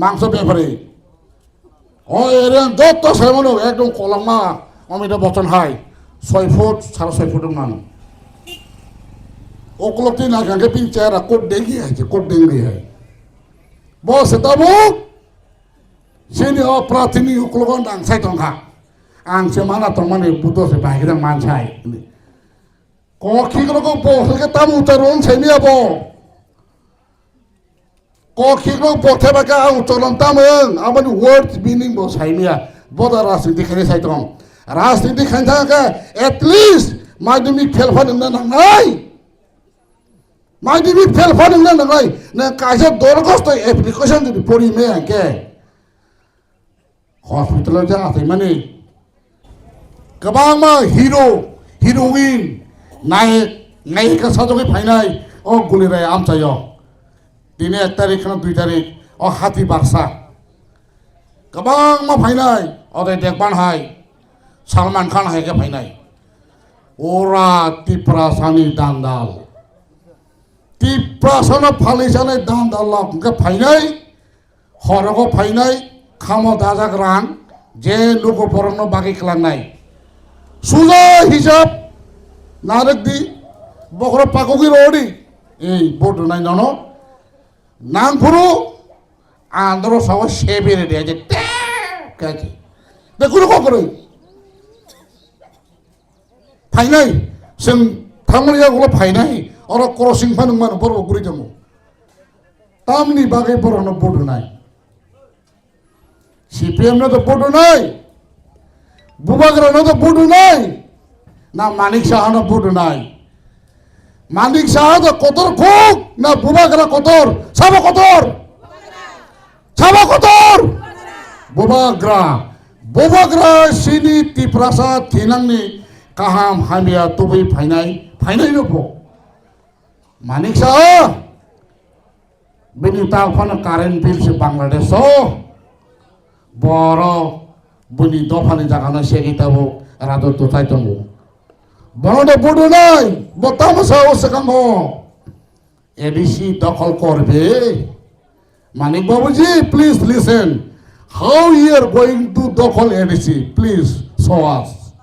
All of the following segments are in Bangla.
মাংস ব্যাপারে ও এরেন যত সেমন একদম কলমা অমিতাভ বচ্চন হাই 6 ফুট 6.5 ফুট মান ওগুলোতে না গাঙ্গে পিঞ্চারা কোট ডেঙ্গি আছে কোট ডেঙ্গি হয় বস তাবো sini pratini uklogon dang sai tongkha ang semana tomane buto se bai gedang man sai ko khigro ko bo ke tamu taron semi abo ko khigro bo theba ka ang tolon tameng amani word meaning bo sai mia boda rasniti khane sai tong rasniti khanja ka at least madhyamik fail phan nang nai madhyamik fail phan nang nai na kaisa dorgosto application jodi pori me anke hospital aja atai mani kabang ma hero heroine naik ka sajogi phainai o gulirai amchayo dine 1 tarikh na 2 tarikh o hati barsa kabang ma phainai ode dekban hai Salman Khan hai ke phainai ora tiprasani dandal tiprasana phalisane dandal la ke phainai horogo phainai খামো দাজাক রাং যে লোক পড়ানো বাকি খেলার নাই সুজা হিসাব নারেক দি বকর পাককি রোডি এই বোট নাই জানো নাম ফুরু আন্দর সব সেবে রেডি আছে কাছে দেখুন করে ফাইনাই जों थांमलियाগুলো ফাইনাই আর ক্রসিং ফানুং মান বড় গুরি জমু তামনি বাকি পড়ানো বোট নাই CPM na to bodo nai Bubagra na to bodo nai na Manik Shah na bodo nai Manik Shah to kotor khok na Bubagra kotor sabo kotor Bubagra sini tiprasa thinang ni kaham hamia tubi phainai no po Manik Shah binita phana current bill se Bangladesh so boro buni dofani jagana segitabo rado totai tongo boro bodo nai botam sao sekamo ADC dokol korbe Manik Babuji please listen how you are going to dokol ADC please show us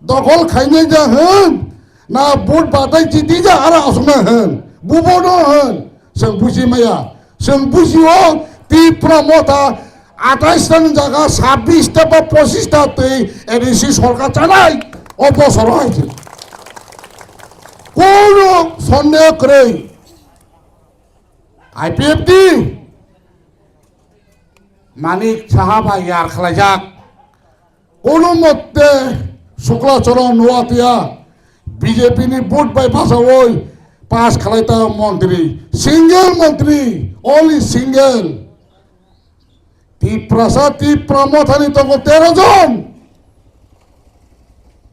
dokol khaine ja hen na bot batai chiti ja ara asuna hen bubono hen seng buji maya seng buji o tipra mota 28টা জায়গা 26টা বা 25টাতে এডিসি সরকার চালাই অবসর হয়েছে কোন সন্দেহ করে আইপিএফটি মানিক সাহাব ইয়ার খালাজাক কোন মতে শুক্লাচরণ নোয়াতিয়া বিজেপি নি ভোট বাই পাস ওই পাস খালাইতা মন্ত্রী সিঙ্গেল মন্ত্রী অনলি সিঙ্গেল তিপ্রমথানি তো 13 জন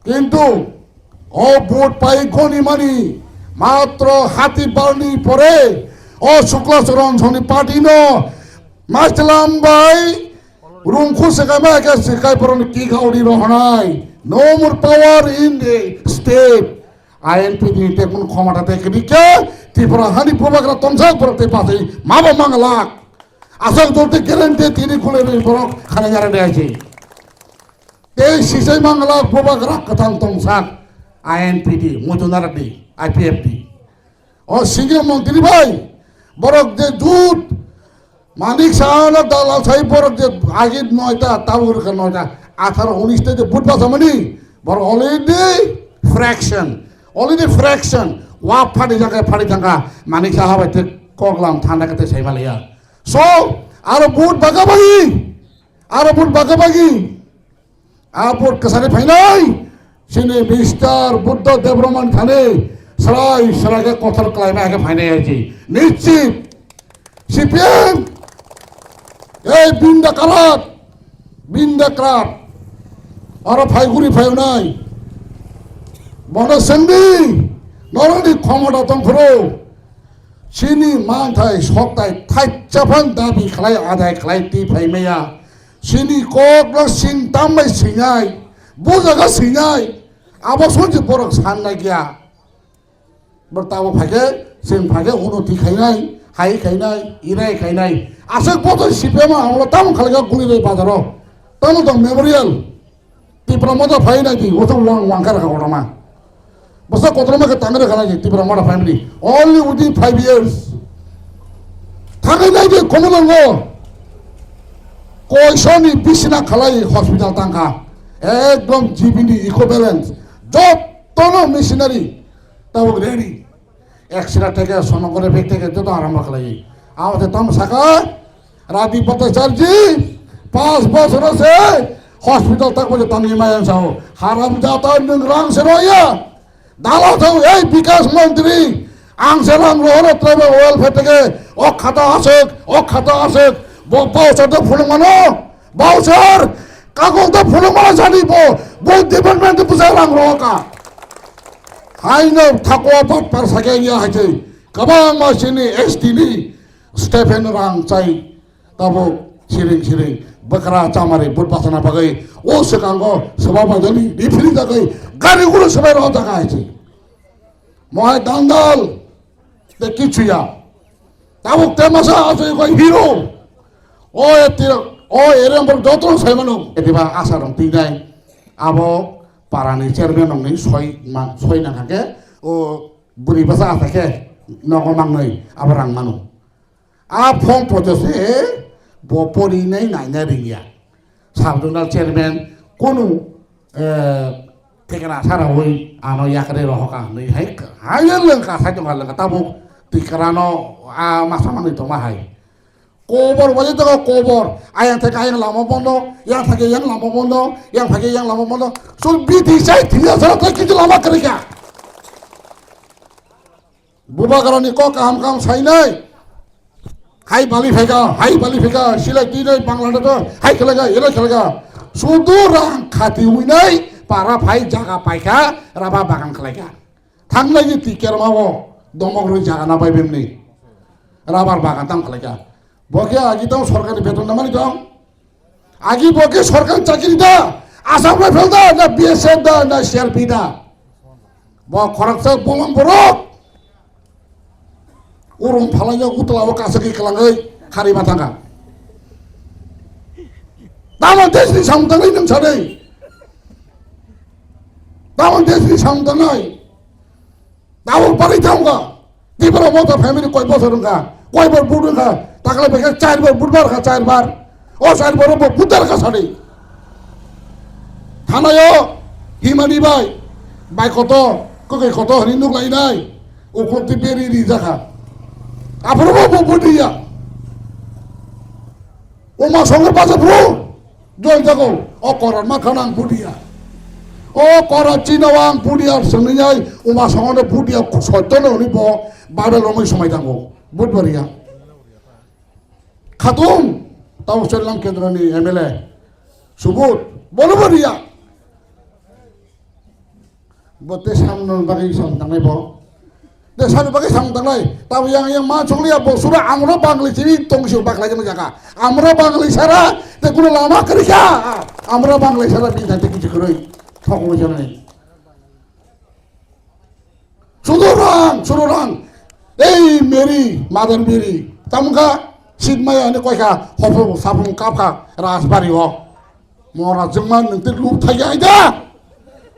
কিন্তু ও ভোট পাই গনি মানি মাত্র হাতি বাড়নি পরে ও শুক্লাচরণ শনি পার্টি ন মাসলাম ভাই রুমখু সেকামে একে সেকাই পরন কি গাউডি রহনাই no more power in the state INP দিতে কোন ক্ষমতা দেখে দিকে ত্রিপুরা হানি প্রভাকরা তমসাক পরতে পাতে মাবা মাংলাক আসল দলতে গ্যারান্টি তিনি খুলে বরক খানে গ্যারান্টি আছে এই সিসাই মাংলা প্রভাকরা কথান তমসাক আইএনপিটি মজুনারাটি আইপিএফটি ও সিঙ্গেল মন্ত্রী ভাই বরক যে জুট মানিক সাহানা দালাল সাহেব বরক যে আগে 9টা তাবুর 9টা 18 19টা যে ভোট পাসামনি বড় অলরেডি ফ্র্যাকশন ওয়া ফাড়ি জায়গায় ফাড়ি থাকা মানিক সাহাব বাইতে কগলাম ঠান্ডা কাতে সাইমালিয়া সো আর ভোট বাগাবাগি আর ভোট কাছারে ফাইনাই সিনে মিস্টার বুদ্ধ দেবরমন থানে সরাই কথার ক্লাইমে আগে ফাইনাই আছে নিশ্চিত সিপিএম এই বিন্দা কারাত আর ফাইগুড়ি ফাইও নাই বনসেন্দি নরনি ক্ষমতা তংফ্রো সিনি মানথাই সপ্তাহে থাইচাফান দাবি খালাই আদায় খালাই তি ফাইমেয়া সিনি ককলা সিং তামাই সিঙাই বুজাগা সিঙাই আবো সঞ্জি বরক সান নাই গিয়া বর্তাবো ফাইকে সিং ফাইকে উন্নতি খাইনাই হাই খাইনাय ইনাय খাইनाय आसक बदल सिपिएमा हमला ताम खालगा गुलिरै बाजाराव ताम दं मेमोरियल तिप्रा मजा फाइनाय दि ओतो वांकार खावडमा बसा कोतरमा के तांगरे खालाय तिप्रा मडा फैमिली ओनली विदिन 5 years थागैनाय दि कमलंगो कोइसोनी बिसिना खालाय हस्पिटाल तांखा एकदम जीबीनी इक्विवेलेंट যতনো মেশিনারি তাও রেডি এক্সরা থেকে সোনগরে বেগ থেকে যত আরম্ভ খালাই আমাদের তম শাখা রাতি ভট্টাচার্য 5 বছর আছে হসপিটাল তক বলে তানি মায়ান সাও হারাম জাতা নং রাং সেরয়া দালা তো এই বিকাশ মন্ত্রী আং সেরাং রহর ট্রাইবে ওয়েলফেয়ার থেকে ও খাতা আছে বাউচার তো ফুল মানো বাউচার কাগজ তো ফুল মানো জানিব বই ডিপার্টমেন্ট বুঝাই রাং রহকা হাইনো থাকোয়া বাট পার সাগাইয়া হাইছে গোबां मानसिनि एसटिनि स्टेफेन रां चाइ ताबो सिरिं बकरा चामारे बुट बासना बागै ओ सकांगो सभा बाजनी रिफिरी जागै गाड़ी गुलो सबै रह जागा हाइছে মহাই দান্দাল তে কিছুয়া তাবো তেমাসা আছে কই হিরো ও এরম যত সাইমানো এদিবা আশা রং তিনাই আবো পারানি চেয়ারম্যান নংনি ছয় না থাকে ও বুড়ি বাসা থাকে নগর মাংনাই আবার রাং মানো আ ফর্ম প্রজেসে বপরি নাই নাইনা রিয়া সাবজনাল চেয়ারম্যান কোনো ঠিকানা সারা হই আনো ইয়াকারে রহকা नै হাই লঙ্কা সাইতো লঙ্কা তাবো টিকারানো মাসা মানি তো মাহাই কবর বাজে তো কবর আয়াং থেকে আয়াং লামা বন্ধ ইয়াং থাকে ইয়াং লামা বন্ধ ইয়াং থাকে ইয়াং লামা বন্ধ সব বিধি চাই থিয়া সারা তো কিছু লামা করে কা বুবা কারণে ক কাম সাইনাই হাই বালি ফেকা সিলাই তিনাই বাংলাদেশ হাই খেলেগা এরা খেলেগা শুধু রাং খাতি উইনাই পারা ফাই জায়গা পাইকা রাবা বাগান খেলাইগা থাকলে যে টিকের মাবো দমগ্রই জায়গা না পাইবেন নি রাবার বাগান তাম খেলাইগা বকে আগে তো সরকারি বেতন না মানি দাও আগে বকে সরকারি চাকরি দা আসাম রাইফেল দা না বিএসএফ দা না সিআরপি দা ব খরচ বলম বরক উরুম ফালাইয়া উতলাও কাছে কি খালাङै খারি মাথাঙ্গা दामन देशनि सामदांनाय नोंसानै दामन देशनि सामदांनाय दावल बारै थांगा दिबरा मता फैमिली कय बছর रंगा कय बार बुड रंगा ताकले बेके 4 बार बुधबार खा 4 बार ओ 4 बार बुधबार खा सानै थानायो हिमानी बाय कत हरि नुगलायनाय उखलति बेरि रि जाखा आफरबो बुदिया ओमा संगर बाजाब्रु जय जागौ ओ करन मा खानां बुदिया ओ करा चिनावां बुदिया संनियाय ओमा संगने बुदिया सत्यनो हनिबो बादल रमै समय दांगौ बुधबारिया खातुम ताव सेलाम केन्द्रनि एमएलए सुबोध बलबरिया बते सामन बागै सामदांनाय बो देशानि बागै सामदांनाय ताव yang मा संलिया बसुरा आमरा बांगली चिनि तंगसिउ बागलाय जमा जागा आमरा बांगली सारा ते कुनो लामा करिका आमरा बांगली सारा बिनथाते किछु करै थकौ जानाय सुदुरां এই মেরি মাদার মেরি তামকা সিদমায়া ने কয়কা হফ সাফুং কাফা রাজবাড়ি হ মরা জংমান নতে লুপ থাই আইদা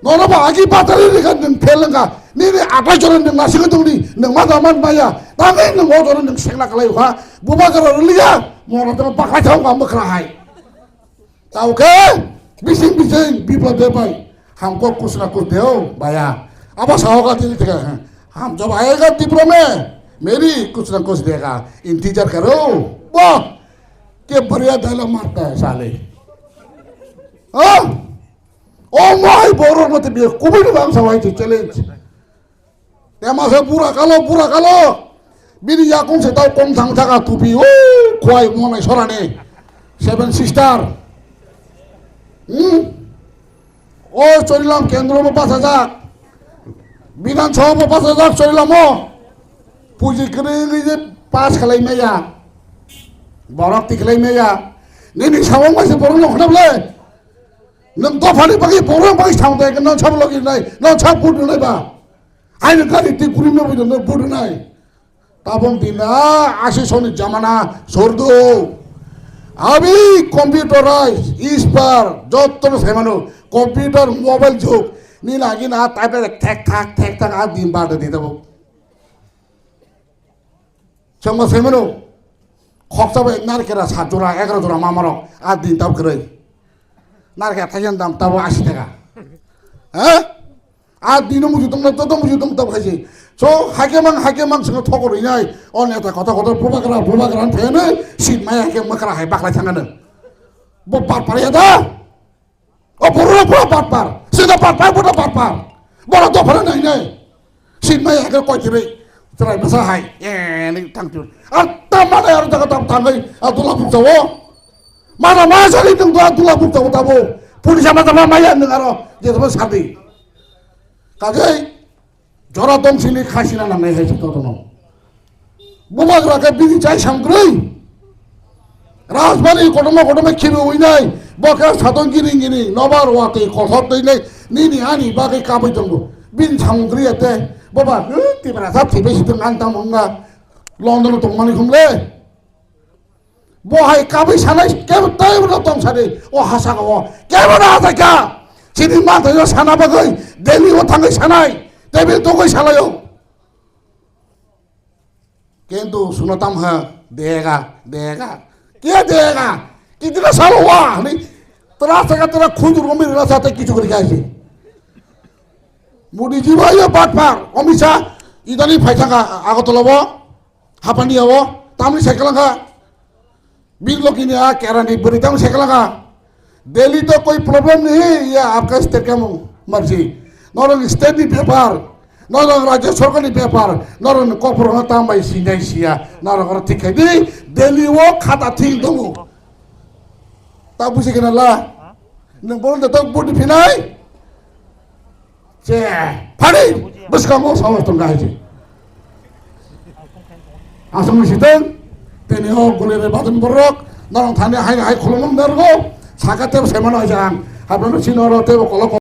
নরবা আগি বাতারি রেখা নং ফেলঙ্গা নিনি আটাই জরন নং নাসিং দংনি নং मा दामान माया तांगै नং ओ जरन नं सेंला खालाय हा बुबा गरा लिया मरा त बाखाय थाव गा मखरा हाय तावके बिसिं बिप्लब देबाय हमको कुछ ना कुछ देओ बाया अब साहोगा तेरी तक हम जब आएगा त्रिपुरा में मेरी कुछ ना कुछ देगा इंतजार करो वाह के बढ़िया डायलॉग मारता है साले हाँ ओ माय बोरो मत भी कुबड़ बांग सवाई थी चैलेंज तेमा से पूरा कालो बिनी याकुं से ताऊ कम थांग थागा टुपी ओ खोई मोनाय सराने 7 सिस्टार ओ चलिलाम केंद्र में 5000 विधानसभा में 5000 चलिलाम पुजी करे जे पास खालायनाया बरक तिखलायनाया नेनि सावं मासे बरन खनाबले नों दफानि बागै बरन बागै सावदाय नों साब लगिनाय नों साब बुदनाय बा आइनो गारि ति गुरिनो बिदनो बुदनाय তাবং দিনা 80 সনের জামানা সরদো আমি কম্পিউটারাইজ ইস্পার যত ফেমানো কম্পিউটার মোবাইল যুগ নি লাগি না টাইপের ঠেক ঠাক আর দিন বাড়ে দিয়ে দেবো সঙ্গে ফেমানো খরচাবে নারকেলা 7 জোড়া 11 জোড়া মামারক আর দিন তাও করে নারকেল থাকেন দাম তাও 80 টাকা হ্যাঁ আর দিনও মুজুতম না তত মুজুতম তাও খাইছে সো হাকেমাং সঙ্গে ঠকর নাই অনেক কথা প্রভাকরা ফেনে শীত মায় হাকে মাকড়া হাই বাকলাই থাঙ্গানো পার পারে দা ও বড় পার সেটা পার বড় দফারে নাই শীত মায় হাকে কয়তিরে try basa hai ni tangtur atta mana ar daga tam tangai adula buktawo mana masa ni tung adula buktawo tabo pulis sama sama maya ngaro je sama sadi kagai jora dom sini khasina na mai hai to no bumagra ka bidi chai samgrei রাজবাড়ি কটমে খিবে ওই নাই বকা সাধন গিরি নবার ওয়াতে কথর দই নাই নিনি আনি বাকে কাবই দঙ্গ বিন সামগ্রী এতে বাবা তিবরা সাথে বেশি তো আনতা মঙ্গা লন্ডন তো মানি খুমলে বহাই কাবই সানাই কেবল তাই বড় তম সারে ও হাসা গো কেবল হাসা কা চিনি মাথা সানা বাগৈ দেলি ও থাঙ্গই সানাই দেবি তো কই সালায়ও কিন্তু শুনতাম হ্যাঁ দেगा क्या देगा कितना साल हुआ नहीं तेरा सगा तेरा खुद रोमी रहा चाहते किचु कर क्या है मुड़ी जीवा ये बात पार अमिशा इधर ही फैसा का आगो तो लबो हापनी आवो तामनी साइकिल का बिल लोग इन्हें आ क्या रही बड़ी तामनी साइकिल का दिल्ली तो कोई प्रॉब्लम नहीं ये आपका स्टेट का मर्जी नॉर्थ स्टेट नहीं पेपर नॉर्थ राज्य सरकार नहीं पेपर नॉर्थ कॉर्पोरेट तामाई सिंजाई सिया नॉर्थ ठीक है दी दिल्ली वो खाता ठीक दो तब उसे क्या नला नंबर तो बुढ़ी फिनाई चे फाड़ी बस काम वो समझ तुम गाय जी आसम सितन तेने हो गुले रे बातन बरक नॉर्थ थाने हाई खुलमन दरगो साकाते सेमन हो जान आपने सिनोर होते वो कॉल